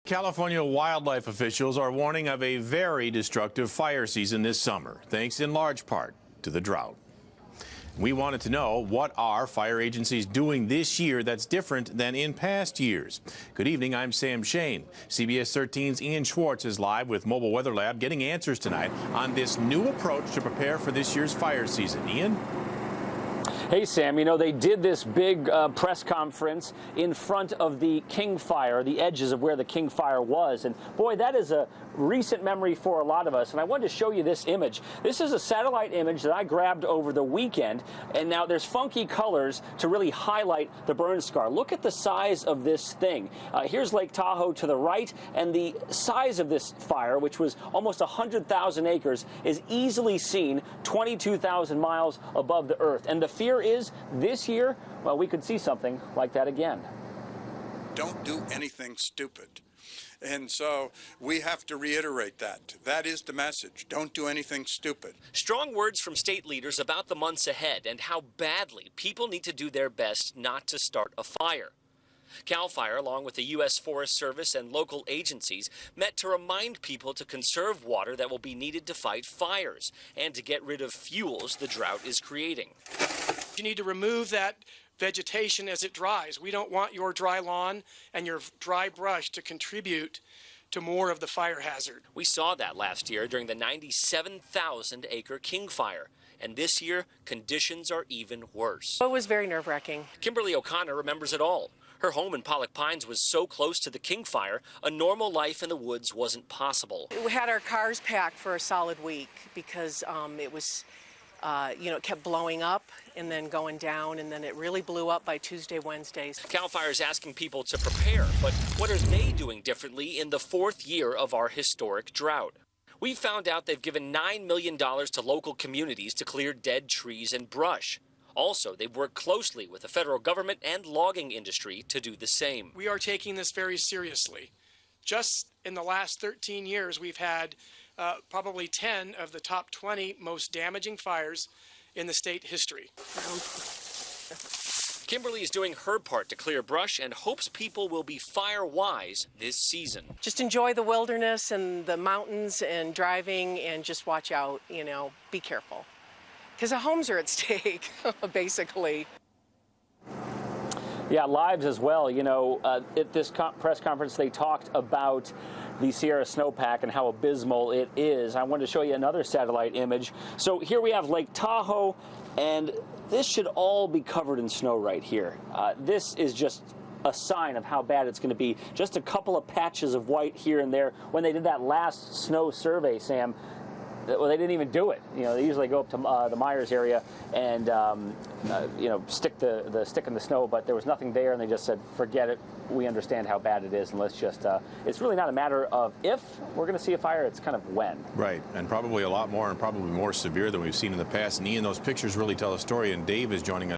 California wildlife officials are warning of a very destructive fire season this summer, thanks in large part to the drought. We wanted to know, what are fire agencies doing this year that's different than in past years? Good evening, I'm Sam Shane. CBS 13's Ian Schwartz is live with Mobile Weather Lab getting answers tonight on this new approach to prepare for this year's fire season. Ian? Hey, Sam, you know, they did this big press conference in front of the King Fire, the edges of where the King Fire was. And boy, that is a recent memory for a lot of us. And I wanted to show you this image. This is a satellite image that I grabbed over the weekend. And now there's funky colors to really highlight the burn scar. Look at the size of this thing. Here's Lake Tahoe to the right. And the size of this fire, which was almost 100,000 acres, is easily seen 22,000 miles above the earth. And the fear is this year, well, we could see something like that again. Don't do anything stupid. And so we have to reiterate that. That is the message. Don't do anything stupid. Strong words from state leaders about the months ahead and how badly people need to do their best not to start a fire. CAL FIRE, along with the U.S. Forest Service and local agencies, met to remind people to conserve water that will be needed to fight fires and to get rid of fuels the drought is creating. You need to remove that vegetation as it dries. We don't want your dry lawn and your dry brush to contribute to more of the fire hazard. We saw that last year during the 97,000-acre King Fire. And this year, conditions are even worse. It was very nerve-wracking. Kimberly O'Connor remembers it all. Her home in Pollock Pines was so close to the King Fire, a normal life in the woods wasn't possible. We had our cars packed for a solid week because it was, it kept blowing up and then going down, and then it really blew up by Tuesday, Wednesdays. CAL FIRE is asking people to prepare, but what are they doing differently in the fourth year of our historic drought? We found out they've given $9 million to local communities to clear dead trees and brush. Also, they've worked closely with the federal government and logging industry to do the same. We are taking this very seriously. Just in the last 13 years, we've had probably 10 of the top 20 most damaging fires in the state history. Kimberly is doing her part to clear brush and hopes people will be fire-wise this season. Just enjoy the wilderness and the mountains and driving, and just watch out, be careful. Because the homes are at stake, basically. Yeah, lives as well. At this press conference, they talked about the Sierra snowpack and how abysmal it is. I wanted to show you another satellite image. So here we have Lake Tahoe, and this should all be covered in snow right here. This is just a sign of how bad it's going to be. Just a couple of patches of white here and there. When they did that last snow survey, Sam, well, they didn't even do it. They usually go up to the Myers area and, stick the stick in the snow, but there was nothing there, and they just said, forget it. We understand how bad it is, and let's just, it's really not a matter of if we're going to see a fire, it's kind of when. Right, and probably a lot more and probably more severe than we've seen in the past. And Ian, those pictures really tell a story, and Dave is joining us.